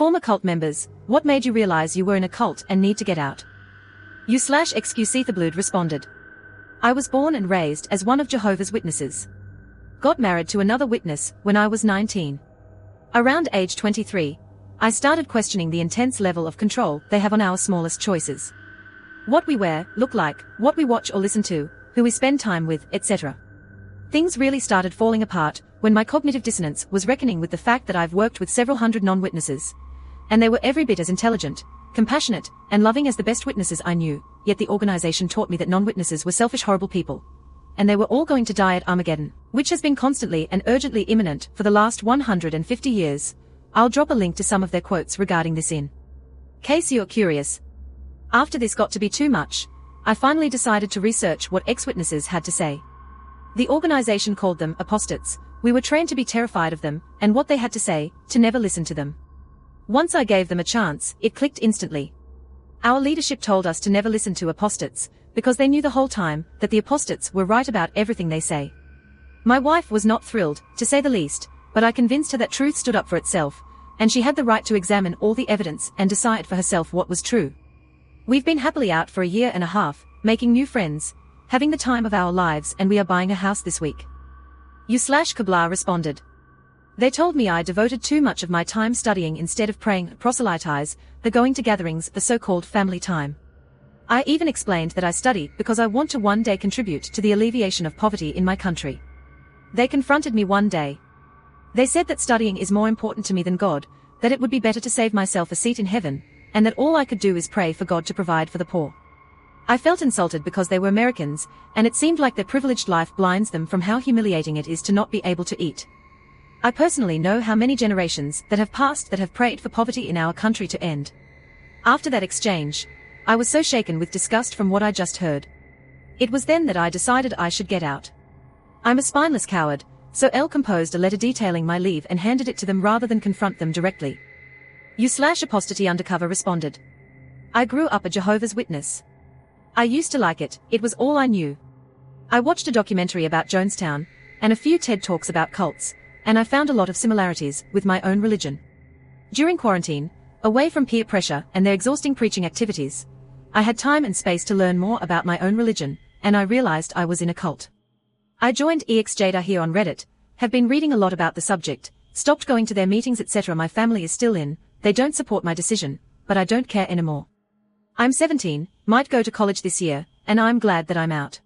Former cult members, what made you realize you were in a cult and need to get out? You/Excusetheblood responded. I was born and raised as one of Jehovah's Witnesses. Got married to another witness when I was 19. Around age 23, I started questioning the intense level of control they have on our smallest choices. What we wear, look like, what we watch or listen to, who we spend time with, etc. Things really started falling apart when my cognitive dissonance was reckoning with the fact that I've worked with several hundred non-witnesses. And they were every bit as intelligent, compassionate, and loving as the best witnesses I knew, yet the organization taught me that non-witnesses were selfish, horrible people. And they were all going to die at Armageddon, which has been constantly and urgently imminent for the last 150 years. I'll drop a link to some of their quotes regarding this in case you're curious. After this got to be too much, I finally decided to research what ex-witnesses had to say. The organization called them apostates. We were trained to be terrified of them, and what they had to say, to never listen to them. Once I gave them a chance, it clicked instantly. Our leadership told us to never listen to apostates, because they knew the whole time that the apostates were right about everything they say. My wife was not thrilled, to say the least, but I convinced her that truth stood up for itself, and she had the right to examine all the evidence and decide for herself what was true. We've been happily out for a year and a half, making new friends, having the time of our lives, and we are buying a house this week. You/Kabla responded. They told me I devoted too much of my time studying instead of praying, proselytize, the going to gatherings, the so-called family time. I even explained that I study because I want to one day contribute to the alleviation of poverty in my country. They confronted me one day. They said that studying is more important to me than God, that it would be better to save myself a seat in heaven, and that all I could do is pray for God to provide for the poor. I felt insulted because they were Americans, and it seemed like their privileged life blinds them from how humiliating it is to not be able to eat. I personally know how many generations that have passed that have prayed for poverty in our country to end. After that exchange, I was so shaken with disgust from what I just heard. It was then that I decided I should get out. I'm a spineless coward, so Elle composed a letter detailing my leave and handed it to them rather than confront them directly. You/Apostasy Undercover responded. I grew up a Jehovah's Witness. I used to like it, it was all I knew. I watched a documentary about Jonestown, and a few TED Talks about cults, and I found a lot of similarities with my own religion. During quarantine, away from peer pressure and their exhausting preaching activities, I had time and space to learn more about my own religion, and I realized I was in a cult. I joined Exploitative here on Reddit, have been reading a lot about the subject, stopped going to their meetings, etc. My family is still in, they don't support my decision, but I don't care anymore. I'm 17, might go to college this year, and I'm glad that I'm out.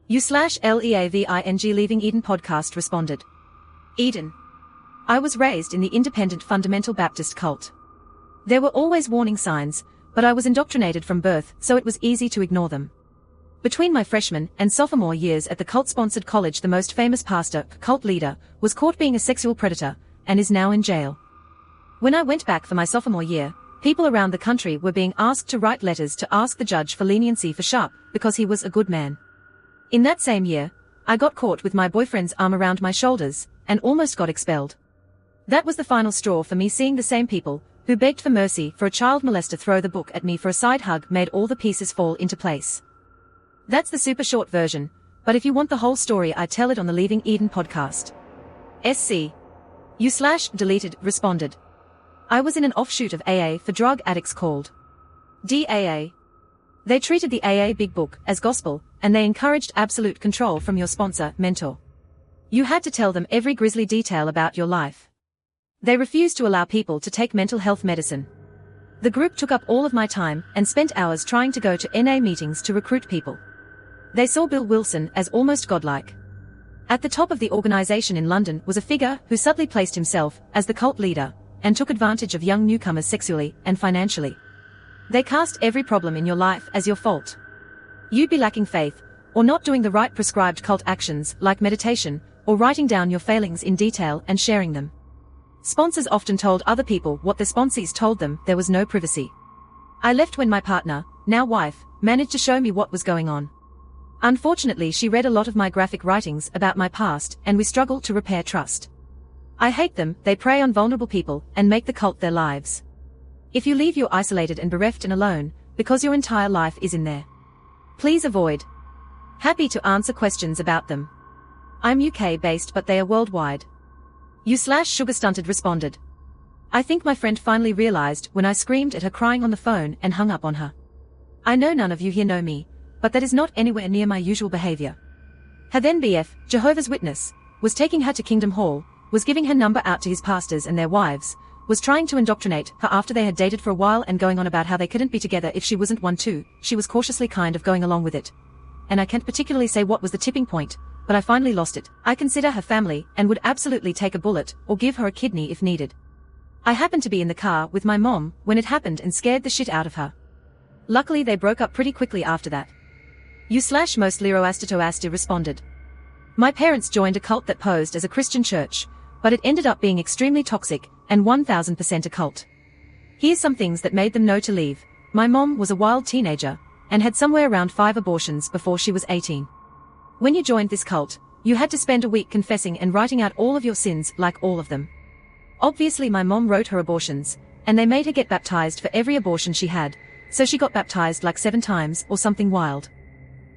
You/Leaving Leaving Eden podcast responded. Eden. I was raised in the independent fundamental Baptist cult. There were always warning signs, but I was indoctrinated from birth, so it was easy to ignore them. Between my freshman and sophomore years at the cult-sponsored college, the most famous pastor, cult leader, was caught being a sexual predator, and is now in jail. When I went back for my sophomore year, people around the country were being asked to write letters to ask the judge for leniency for Sharp, because he was a good man. In that same year, I got caught with my boyfriend's arm around my shoulders, and almost got expelled. That was the final straw for me. Seeing the same people, who begged for mercy for a child molester, throw the book at me for a side hug made all the pieces fall into place. That's the super short version, but if you want the whole story, I tell it on the Leaving Eden podcast. SC. You/Deleted responded. I was in an offshoot of AA for drug addicts called DAA. They treated the AA Big Book as gospel, and they encouraged absolute control from your sponsor, mentor. You had to tell them every grisly detail about your life. They refused to allow people to take mental health medicine. The group took up all of my time and spent hours trying to go to NA meetings to recruit people. They saw Bill Wilson as almost godlike. At the top of the organization in London was a figure who subtly placed himself as the cult leader, and took advantage of young newcomers sexually and financially. They cast every problem in your life as your fault. You'd be lacking faith, or not doing the right prescribed cult actions like meditation, or writing down your failings in detail and sharing them. Sponsors often told other people what their sponsees told them. There was no privacy. I left when my partner, now wife, managed to show me what was going on. Unfortunately, she read a lot of my graphic writings about my past, and we struggled to repair trust. I hate them. They prey on vulnerable people and make the cult their lives. If you leave, you're isolated and bereft and alone, because your entire life is in there. Please avoid. Happy to answer questions about them. I'm UK based, but they are worldwide. You/Sugar Stunted responded. I think my friend finally realized when I screamed at her crying on the phone and hung up on her. I know none of you here know me, but that is not anywhere near my usual behavior. Her then BF, Jehovah's Witness, was taking her to Kingdom Hall, was giving her number out to his pastors and their wives, was trying to indoctrinate her after they had dated for a while and going on about how they couldn't be together if she wasn't one too. She was cautiously kind of going along with it. And I can't particularly say what was the tipping point, but I finally lost it. I consider her family and would absolutely take a bullet or give her a kidney if needed. I happened to be in the car with my mom when it happened and scared the shit out of her. Luckily they broke up pretty quickly after that. You/most Leroastitoasti responded. My parents joined a cult that posed as a Christian church, but it ended up being extremely toxic and 1000% a cult. Here's some things that made them know to leave. My mom was a wild teenager and had somewhere around 5 abortions before she was 18. When you joined this cult, you had to spend a week confessing and writing out all of your sins, like all of them. Obviously my mom wrote her abortions, and they made her get baptized for every abortion she had, so she got baptized like 7 times or something wild.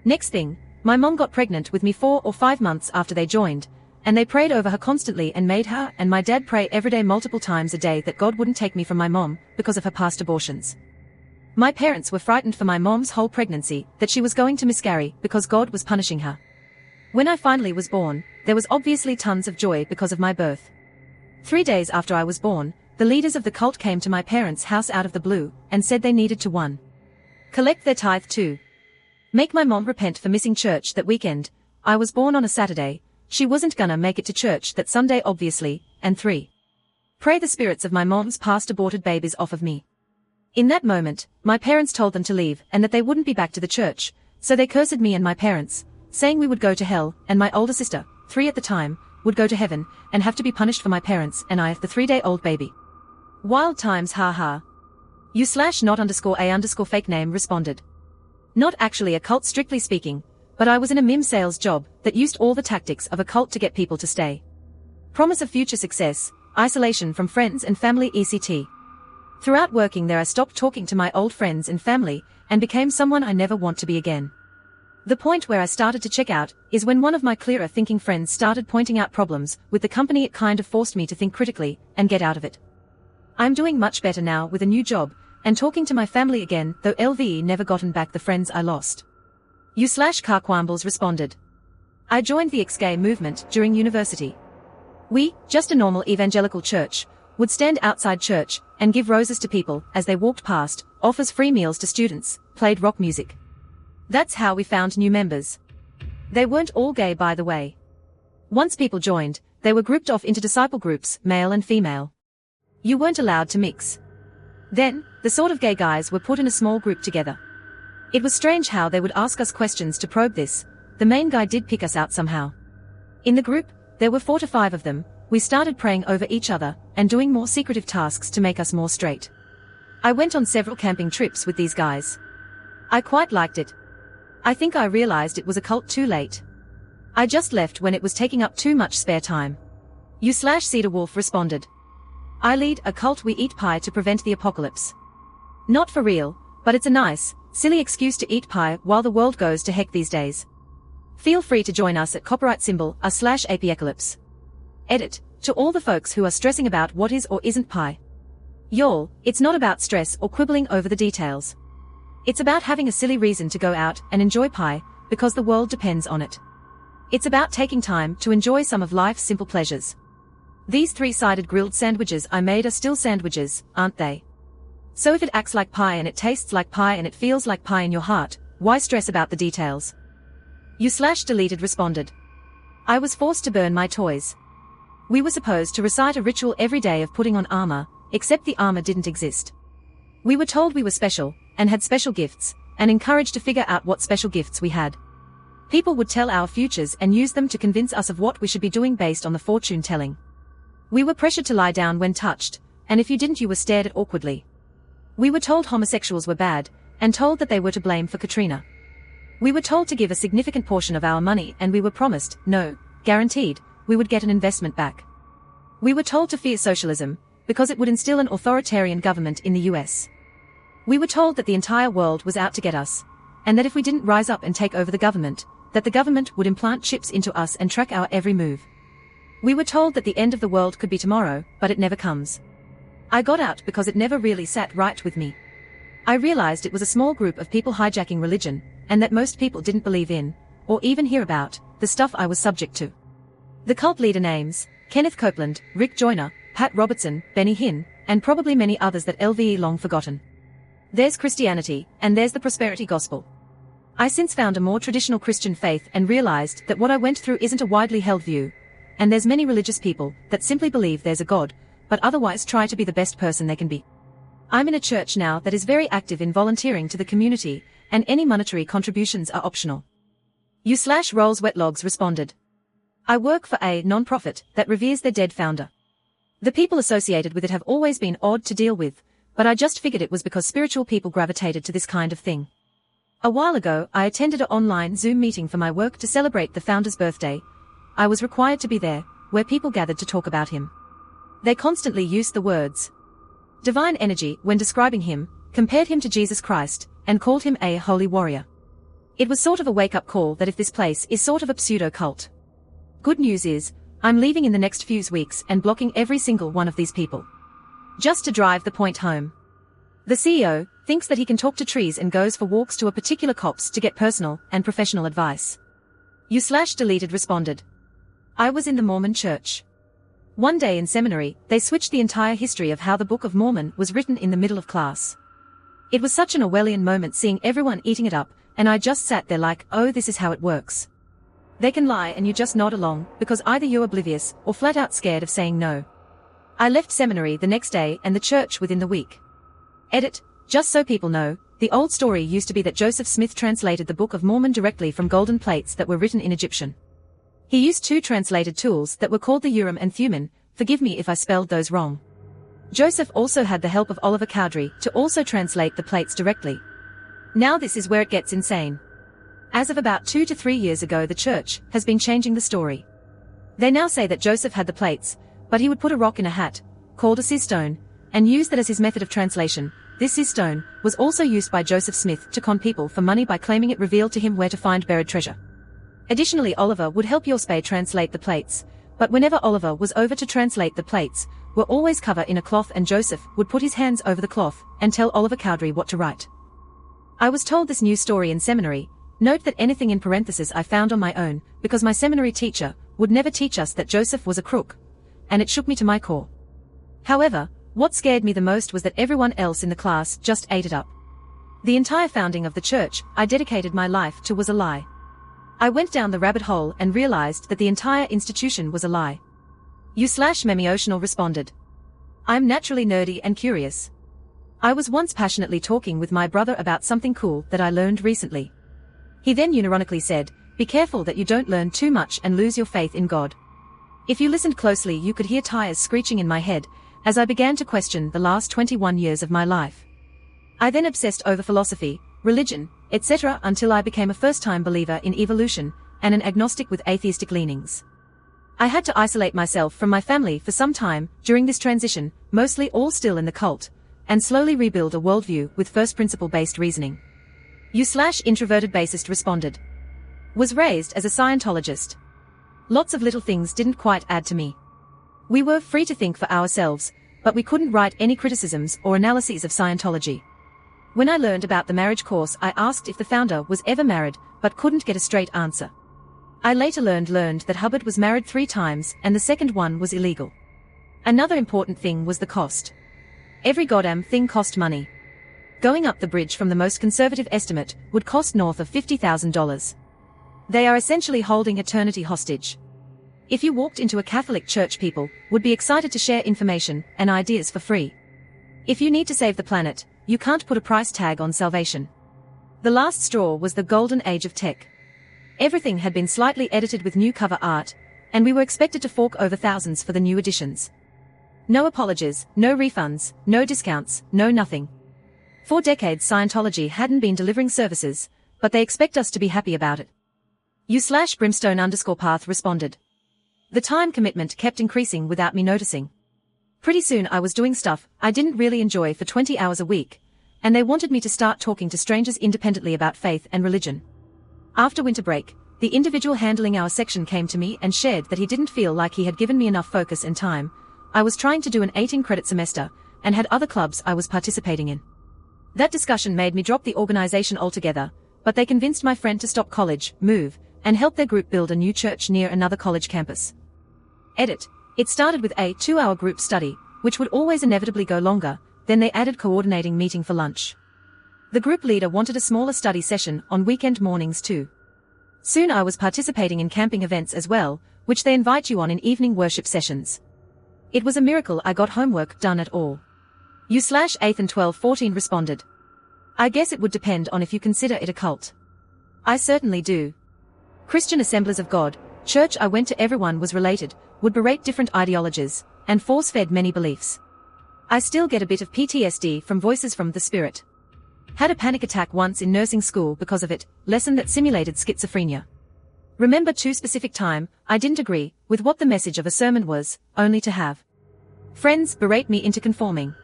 Next thing, my mom got pregnant with me 4 or 5 months after they joined, and they prayed over her constantly and made her and my dad pray every day multiple times a day that God wouldn't take me from my mom because of her past abortions. My parents were frightened for my mom's whole pregnancy that she was going to miscarry because God was punishing her. When I finally was born, there was obviously tons of joy because of my birth. 3 days after I was born, the leaders of the cult came to my parents' house out of the blue and said they needed to 1. Collect their tithe 2. Make my mom repent for missing church that weekend. I was born on a Saturday. She wasn't gonna make it to church that Sunday obviously. And 3. Pray the spirits of my mom's past aborted babies off of me. In that moment, my parents told them to leave and that they wouldn't be back to the church, so they cursed me and my parents, saying we would go to hell, and my older sister, 3 at the time, would go to heaven, and have to be punished for my parents and I, the 3-day-old baby. Wild times, haha. You/not_a_fake name responded. Not actually a cult strictly speaking, but I was in a MIM sales job that used all the tactics of a cult to get people to stay. Promise of future success, isolation from friends and family etc. Throughout working there I stopped talking to my old friends and family, and became someone I never want to be again. The point where I started to check out is when one of my clearer thinking friends started pointing out problems with the company. It kind of forced me to think critically and get out of it. I'm doing much better now with a new job, and talking to my family again, though LVE never gotten back the friends I lost. You/Carquambles responded. I joined the ex-gay movement during university. We, just a normal evangelical church, would stand outside church and give roses to people as they walked past, offers free meals to students, played rock music. That's how we found new members. They weren't all gay, by the way. Once people joined, they were grouped off into disciple groups, male and female. You weren't allowed to mix. Then, the sort of gay guys were put in a small group together. It was strange how they would ask us questions to probe this. The main guy did pick us out somehow. In the group, there were 4 to 5 of them. We started praying over each other and doing more secretive tasks to make us more straight. I went on several camping trips with these guys. I quite liked it. I think I realized it was a cult too late. I just left when it was taking up too much spare time. You/Cedar Wolf responded. I lead a cult. We eat pie to prevent the apocalypse. Not for real, but it's a nice, silly excuse to eat pie while the world goes to heck these days. Feel free to join us at copyright symbol /apocalypse. Edit, to all the folks who are stressing about what is or isn't pie. Y'all, it's not about stress or quibbling over the details. It's about having a silly reason to go out and enjoy pie, because the world depends on it. It's about taking time to enjoy some of life's simple pleasures. These 3-sided grilled sandwiches I made are still sandwiches, aren't they? So if it acts like pie and it tastes like pie and it feels like pie in your heart, why stress about the details? You/deleted responded. I was forced to burn my toys. We were supposed to recite a ritual every day of putting on armor, except the armor didn't exist. We were told we were special, and had special gifts, and encouraged to figure out what special gifts we had. People would tell our futures and use them to convince us of what we should be doing based on the fortune telling. We were pressured to lie down when touched, and if you didn't you were stared at awkwardly. We were told homosexuals were bad, and told that they were to blame for Katrina. We were told to give a significant portion of our money and we were promised, no, guaranteed, we would get an investment back. We were told to fear socialism, because it would instill an authoritarian government in the US. We were told that the entire world was out to get us, and that if we didn't rise up and take over the government, that the government would implant chips into us and track our every move. We were told that the end of the world could be tomorrow, but it never comes. I got out because it never really sat right with me. I realized it was a small group of people hijacking religion, and that most people didn't believe in, or even hear about, the stuff I was subject to. The cult leader names: Kenneth Copeland, Rick Joyner, Pat Robertson, Benny Hinn, and probably many others that LVE long forgotten. There's Christianity, and there's the prosperity gospel. I since found a more traditional Christian faith and realized that what I went through isn't a widely held view, and there's many religious people that simply believe there's a God, but otherwise try to be the best person they can be. I'm in a church now that is very active in volunteering to the community, and any monetary contributions are optional. U/Rolls Wetlogs responded. I work for a non-profit that reveres their dead founder. The people associated with it have always been odd to deal with, but I just figured it was because spiritual people gravitated to this kind of thing. A while ago, I attended an online Zoom meeting for my work to celebrate the founder's birthday. I was required to be there, where people gathered to talk about him. They constantly used the words divine energy when describing him, compared him to Jesus Christ, and called him a holy warrior. It was sort of a wake-up call that if this place is sort of a pseudo-cult. Good news is, I'm leaving in the next few weeks and blocking every single one of these people. Just to drive the point home. The CEO thinks that he can talk to trees and goes for walks to a particular copse to get personal and professional advice. U/Deleted responded. I was in the Mormon church. One day in seminary, they switched the entire history of how the Book of Mormon was written in the middle of class. It was such an Orwellian moment seeing everyone eating it up, and I just sat there like, oh, this is how it works. They can lie and you just nod along, because either you're oblivious or flat out scared of saying no. I left seminary the next day and the church within the week. Edit, just so people know, the old story used to be that Joseph Smith translated the Book of Mormon directly from golden plates that were written in Egyptian. He used two translated tools that were called the Urim and Thummim, forgive me if I spelled those wrong. Joseph also had the help of Oliver Cowdery to also translate the plates directly. Now this is where it gets insane. As of about 2 to 3 years ago, the church has been changing the story. They now say that Joseph had the plates, but he would put a rock in a hat, called a stone, and use that as his method of translation. This stone was also used by Joseph Smith to con people for money by claiming it revealed to him where to find buried treasure. Additionally, Oliver would help Yorspe translate the plates, but whenever Oliver was over to translate, the plates were always covered in a cloth and Joseph would put his hands over the cloth and tell Oliver Cowdery what to write. I was told this new story in seminary. Note that anything in parentheses I found on my own, because my seminary teacher would never teach us that Joseph was a crook, and it shook me to my core. However, what scared me the most was that everyone else in the class just ate it up. The entire founding of the church I dedicated my life to was a lie. I went down the rabbit hole and realized that the entire institution was a lie. U/Memiotional responded. I'm naturally nerdy and curious. I was once passionately talking with my brother about something cool that I learned recently. He then unironically said, be careful that you don't learn too much and lose your faith in God. If you listened closely, you could hear tires screeching in my head as I began to question the last 21 years of my life. I then obsessed over philosophy, religion, etc. until I became a first-time believer in evolution and an agnostic with atheistic leanings. I had to isolate myself from my family for some time during this transition, mostly all still in the cult, and slowly rebuild a worldview with first principle-based reasoning. U/introverted bassist responded. Was raised as a Scientologist. Lots of little things didn't quite add to me. We were free to think for ourselves, but we couldn't write any criticisms or analyses of Scientology. When I learned about the marriage course, I asked if the founder was ever married, but couldn't get a straight answer. I later learned that Hubbard was married 3 times and the second one was illegal. Another important thing was the cost. Every goddamn thing cost money. Going up the bridge from the most conservative estimate would cost north of $50,000. They are essentially holding eternity hostage. If you walked into a Catholic church, people would be excited to share information and ideas for free. If you need to save the planet, you can't put a price tag on salvation. The last straw was the golden age of tech. Everything had been slightly edited with new cover art, and we were expected to fork over thousands for the new editions. No apologies, no refunds, no discounts, no nothing. For decades Scientology hadn't been delivering services, but they expect us to be happy about it. U/brimstone_path responded. The time commitment kept increasing without me noticing. Pretty soon I was doing stuff I didn't really enjoy for 20 hours a week, and they wanted me to start talking to strangers independently about faith and religion. After winter break, the individual handling our section came to me and shared that he didn't feel like he had given me enough focus and time. I was trying to do an 18-credit semester, and had other clubs I was participating in. That discussion made me drop the organization altogether, but they convinced my friend to stop college, move, and help their group build a new church near another college campus. Edit. It started with a 2-hour group study, which would always inevitably go longer, then they added coordinating meeting for lunch. The group leader wanted a smaller study session on weekend mornings too. Soon I was participating in camping events as well, which they invite you on in evening worship sessions. It was a miracle I got homework done at all. U/8 and 12-14 responded. I guess it would depend on if you consider it a cult. I certainly do. Christian Assemblies of God, church I went to, everyone was related, would berate different ideologies, and force-fed many beliefs. I still get a bit of PTSD from voices from the spirit. Had a panic attack once in nursing school because of it, lesson that simulated schizophrenia. Remember too specific time, I didn't agree with what the message of a sermon was, only to have friends berate me into conforming.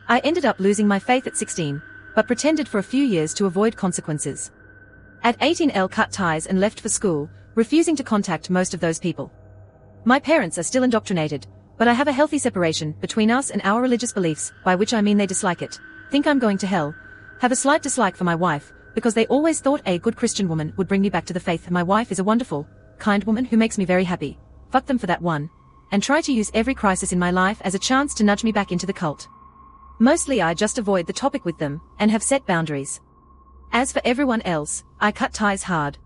I ended up losing my faith at 16, but pretended for a few years to avoid consequences. At 18 I cut ties and left for school, refusing to contact most of those people. My parents are still indoctrinated, but I have a healthy separation between us and our religious beliefs, by which I mean they dislike it, think I'm going to hell, have a slight dislike for my wife, because they always thought a good Christian woman would bring me back to the faith. My wife is a wonderful, kind woman who makes me very happy, fuck them for that one, and try to use every crisis in my life as a chance to nudge me back into the cult. Mostly I just avoid the topic with them, and have set boundaries. As for everyone else, I cut ties hard.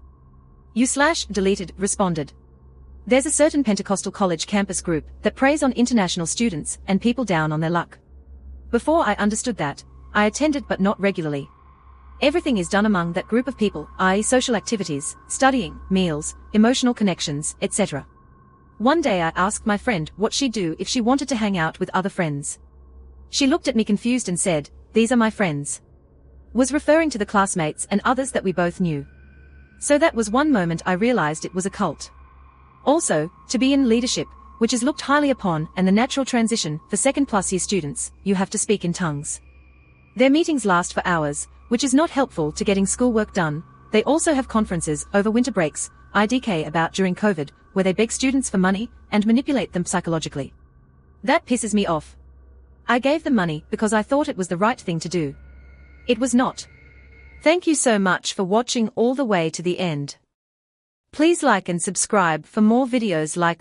U/deleted responded. There's a certain Pentecostal college campus group that preys on international students and people down on their luck. Before I understood that, I attended but not regularly. Everything is done among that group of people, i.e. social activities, studying, meals, emotional connections, etc. One day I asked my friend what she'd do if she wanted to hang out with other friends. She looked at me confused and said, "These are my friends." Was referring to the classmates and others that we both knew. So that was one moment I realized it was a cult. Also, to be in leadership, which is looked highly upon, and the natural transition for second-plus year students, you have to speak in tongues. Their meetings last for hours, which is not helpful to getting schoolwork done. They also have conferences over winter breaks, IDK about during COVID, where they beg students for money and manipulate them psychologically. That pisses me off. I gave them money because I thought it was the right thing to do. It was not. Thank you so much for watching all the way to the end. Please like and subscribe for more videos like